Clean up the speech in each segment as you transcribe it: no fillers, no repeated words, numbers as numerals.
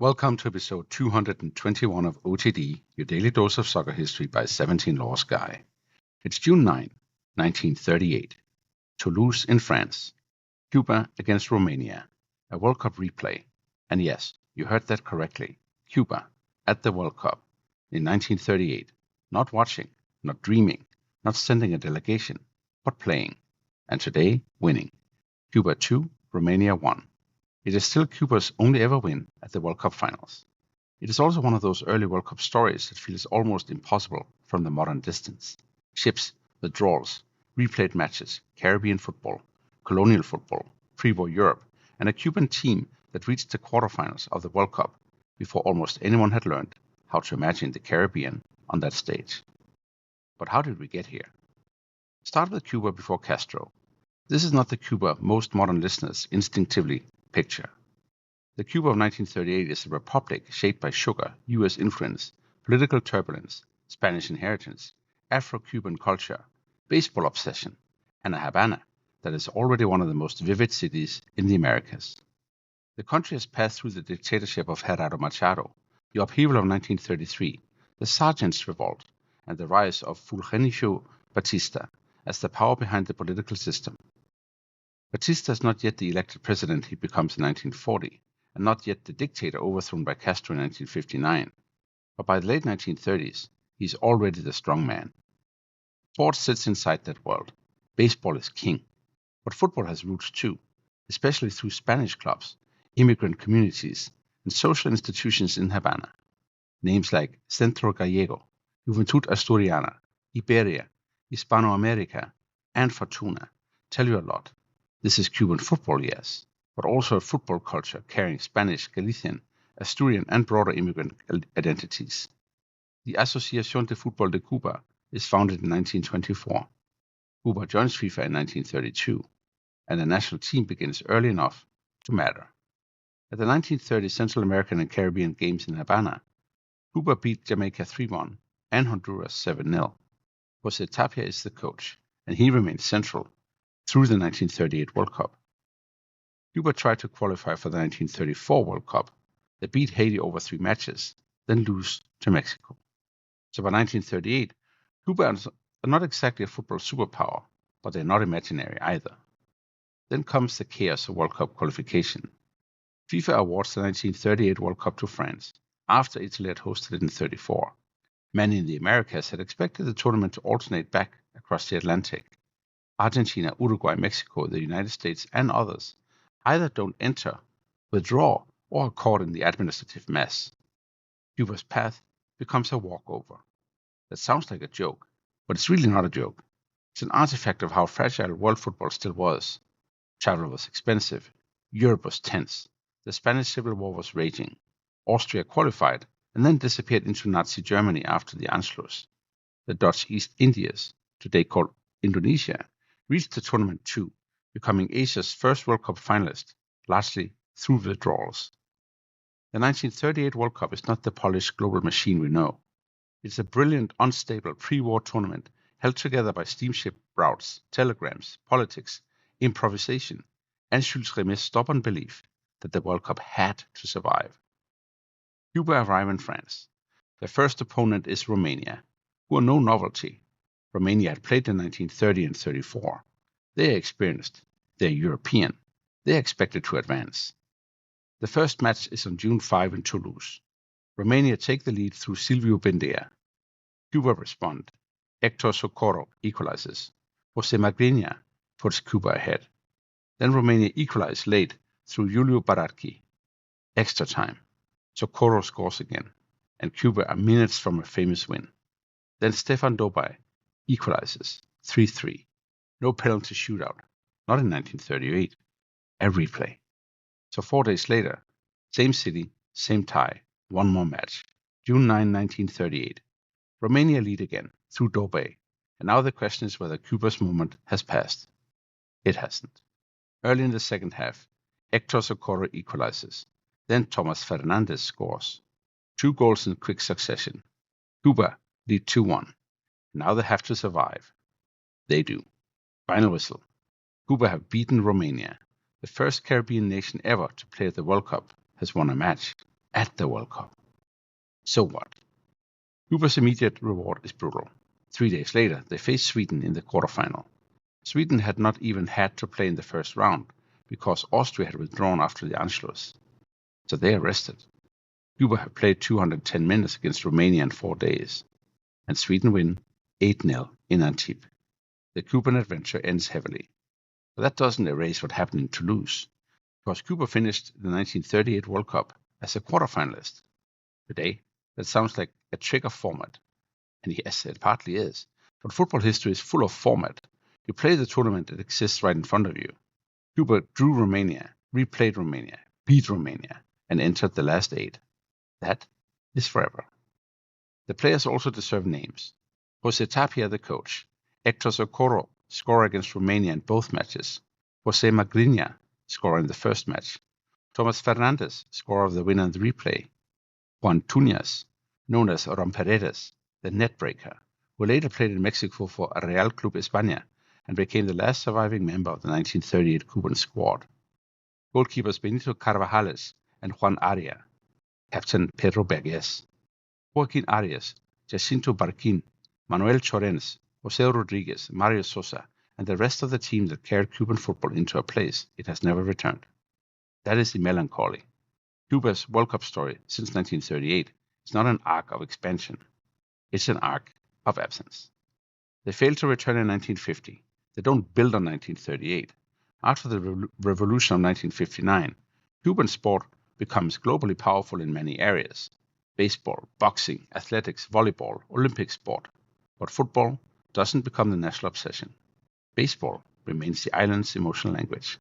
Welcome to episode 221 of OTD, your daily dose of soccer history by 17 Laws Guy. It's June 9, 1938. Toulouse in France. Cuba against Romania. A World Cup replay. And yes, you heard that correctly. Cuba at the World Cup in 1938. Not watching, not dreaming, not sending a delegation, but playing. And today, winning. Cuba 2, Romania 1. It is still Cuba's only ever win at the World Cup finals. It is also one of those early World Cup stories that feels almost impossible from the modern distance. Ships, withdrawals, replayed matches, Caribbean football, colonial football, pre-war Europe, and a Cuban team that reached the quarterfinals of the World Cup before almost anyone had learned how to imagine the Caribbean on that stage. But how did we get here? Start with Cuba before Castro. This is not the Cuba most modern listeners instinctively picture. The Cuba of 1938 is a republic shaped by sugar, US influence, political turbulence, Spanish inheritance, Afro-Cuban culture, baseball obsession, and a Havana that is already one of the most vivid cities in the Americas. The country has passed through the dictatorship of Gerardo Machado, the upheaval of 1933, the Sergeants' Revolt, and the rise of Fulgencio Batista as the power behind the political system. Batista is not yet the elected president he becomes in 1940, and not yet the dictator overthrown by Castro in 1959. But by the late 1930s, he is already the strong man. Sports sits inside that world. Baseball is king. But football has roots too, especially through Spanish clubs, immigrant communities, and social institutions in Havana. Names like Centro Gallego, Juventud Asturiana, Iberia, Hispanoamerica, and Fortuna tell you a lot. This is Cuban football, yes, but also a football culture carrying Spanish, Galician, Asturian, and broader immigrant identities. The Asociación de Fútbol de Cuba is founded in 1924. Cuba joins FIFA in 1932, and the national team begins early enough to matter. At the 1930 Central American and Caribbean Games in Havana, Cuba beat Jamaica 3-1 and Honduras 7-0. José Tapia is the coach, and he remains central through the 1938 World Cup. Cuba tried to qualify for the 1934 World Cup. They beat Haiti over 3 matches, then lose to Mexico. So by 1938, Cuba are not exactly a football superpower, but they're not imaginary either. Then comes the chaos of World Cup qualification. FIFA awards the 1938 World Cup to France, after Italy had hosted it in 1934. Many in the Americas had expected the tournament to alternate back across the Atlantic. Argentina, Uruguay, Mexico, the United States, and others either don't enter, withdraw, or are caught in the administrative mess. Cuba's path becomes a walkover. That sounds like a joke, but it's really not a joke. It's an artifact of how fragile world football still was. Travel was expensive. Europe was tense. The Spanish Civil War was raging. Austria qualified and then disappeared into Nazi Germany after the Anschluss. The Dutch East Indies, today called Indonesia, reached the tournament too, becoming Asia's first World Cup finalist, largely through withdrawals. The 1938 World Cup is not the polished global machine we know. It's a brilliant, unstable pre-war tournament held together by steamship routes, telegrams, politics, improvisation, and Jules Rimet's stubborn belief that the World Cup had to survive. Cuba arrive in France. Their first opponent is Romania, who are no novelty. Romania had played in 1930 and 34. They are experienced. They are European. They are expected to advance. The first match is on June 5 in Toulouse. Romania take the lead through Silvio Bendia. Cuba respond. Héctor Socorro equalizes. José Magriñá puts Cuba ahead. Then Romania equalize late through Julio Bararki. Extra time. Socorro scores again, and Cuba are minutes from a famous win. Then Stefan Dobaj equalizes 3-3. No penalty shootout, not in 1938. A replay. So 4 days later, same city, same tie, one more match. June 9, 1938. Romania lead again through Dobaj, and now the question is whether Cuba's moment has passed. It hasn't. Early in the second half, Héctor Socorro equalizes. Then Tomás Fernández scores. 2 goals in quick succession. Cuba lead 2-1. Now they have to survive. They do. Final whistle. Cuba have beaten Romania. The first Caribbean nation ever to play at the World Cup has won a match. at the World Cup. So what? Cuba's immediate reward is brutal. 3 days later, they face Sweden in the quarterfinal. Sweden had not even had to play in the first round because Austria had withdrawn after the Anschluss. So they are rested. Cuba have played 210 minutes against Romania in 4 days. And Sweden win 8-0 in Antibes. The Cuban adventure ends heavily. But that doesn't erase what happened in Toulouse, because Cuba finished the 1938 World Cup as a quarterfinalist. Today, that sounds like a trick of format. And yes, it partly is. But football history is full of format. You play the tournament that exists right in front of you. Cuba drew Romania, replayed Romania, beat Romania, and entered the last 8. That is forever. The players also deserve names. José Tapia, the coach. Héctor Socorro, scorer against Romania in both matches. José Magriñá, scorer in the first match. Tomás Fernández, scorer of the winner in the replay. Juan Túñez, known as Romperedes, the net breaker, who later played in Mexico for Real Club España and became the last surviving member of the 1938 Cuban squad. Goalkeepers Benito Carvajales and Juan Aria. Captain Pedro Berges. Joaquín Arias, Jacinto Barquín, Manuel Chorens, José Rodríguez, Mario Sosa, and the rest of the team that carried Cuban football into a place it has never returned. That is the melancholy. Cuba's World Cup story since 1938 is not an arc of expansion. It's an arc of absence. They failed to return in 1950. They don't build on 1938. After the revolution of 1959, Cuban sport becomes globally powerful in many areas. Baseball, boxing, athletics, volleyball, Olympic sport. But football doesn't become the national obsession. Baseball remains the island's emotional language.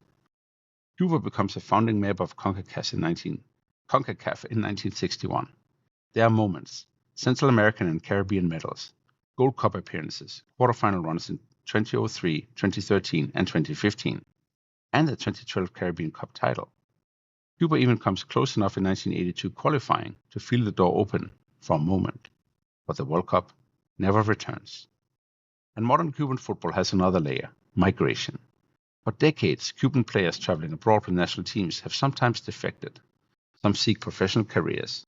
Cuba becomes a founding member of CONCACAF in 1961. There are moments, Central American and Caribbean medals, Gold Cup appearances, quarterfinal runs in 2003, 2013, and 2015, and the 2012 Caribbean Cup title. Cuba even comes close enough in 1982 qualifying to feel the door open for a moment. But the World Cup never returns. And modern Cuban football has another layer, migration. For decades, Cuban players traveling abroad with national teams have sometimes defected. Some seek professional careers.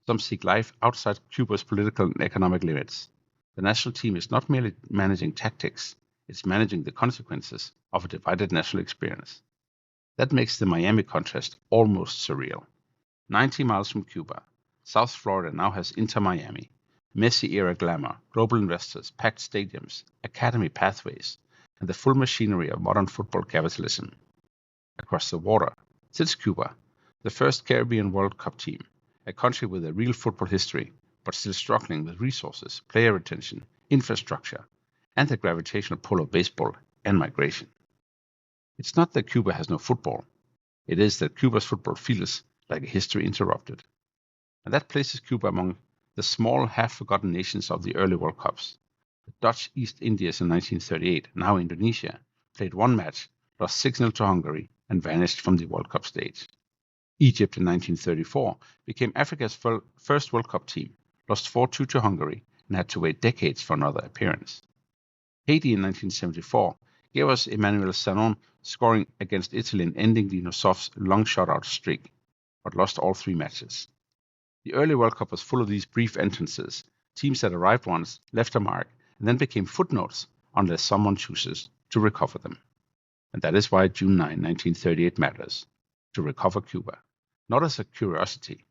Some seek life outside Cuba's political and economic limits. The national team is not merely managing tactics, it's managing the consequences of a divided national experience. That makes the Miami contrast almost surreal. 90 miles from Cuba, South Florida now has Inter Miami, Messi-era glamour, global investors, packed stadiums, academy pathways, and the full machinery of modern football capitalism. Across the water sits Cuba, the first Caribbean World Cup team, a country with a real football history, but still struggling with resources, player retention, infrastructure, and the gravitational pull of baseball and migration. It's not that Cuba has no football. It is that Cuba's football feels like a history interrupted. And that places Cuba among the small, half-forgotten nations of the early World Cups. The Dutch East Indies in 1938, now Indonesia, played one match, lost 6-0 to Hungary, and vanished from the World Cup stage. Egypt in 1934 became Africa's first World Cup team, lost 4-2 to Hungary, and had to wait decades for another appearance. Haiti in 1974 gave us Emmanuel Sanon scoring against Italy and ending Dinosov's long shutout streak, but lost all 3 matches. The early World Cup was full of these brief entrances, teams that arrived once, left a mark, and then became footnotes unless someone chooses to recover them. And that is why June 9, 1938 matters, to recover Cuba, not as a curiosity,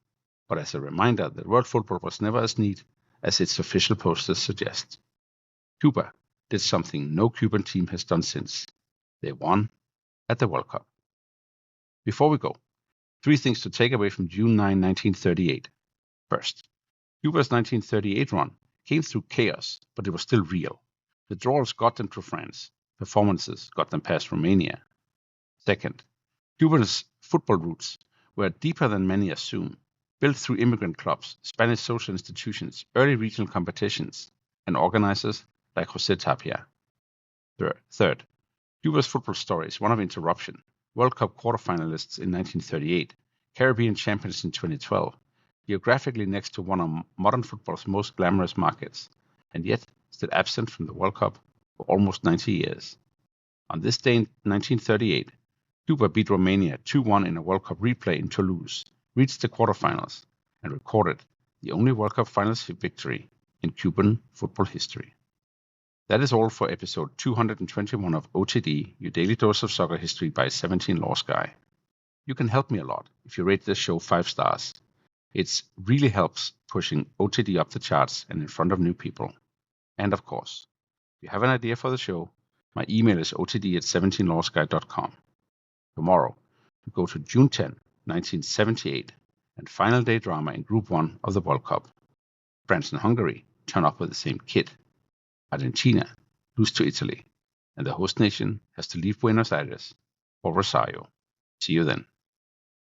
but as a reminder that world football was never as neat as its official posters suggest. Cuba did something no Cuban team has done since. They won at the World Cup. Before we go, 3 things to take away from June 9, 1938. First, Cuba's 1938 run came through chaos, but it was still real. Withdrawals got them to France. Performances got them past Romania. Second, Cuba's football roots were deeper than many assume, built through immigrant clubs, Spanish social institutions, early regional competitions, and organizers like José Tapia. Third, Cuba's football story is one of interruption. World Cup quarterfinalists in 1938, Caribbean champions in 2012, geographically next to one of modern football's most glamorous markets, and yet still absent from the World Cup for almost 90 years. On this day in 1938, Cuba beat Romania 2-1 in a World Cup replay in Toulouse, reached the quarterfinals, and recorded the only World Cup finals victory in Cuban football history. That is all for episode 221 of OTD, your daily dose of soccer history by 17 Lost Guy. You can help me a lot if you rate this show 5 stars. It really helps pushing OTD up the charts and in front of new people. And of course, if you have an idea for the show, my email is otd@17lawsguy.com. Tomorrow, we go to June 10, 1978, and final day drama in Group 1 of the World Cup. France and Hungary turn up with the same kit. Argentina lose to Italy, and the host nation has to leave Buenos Aires for Rosario. See you then.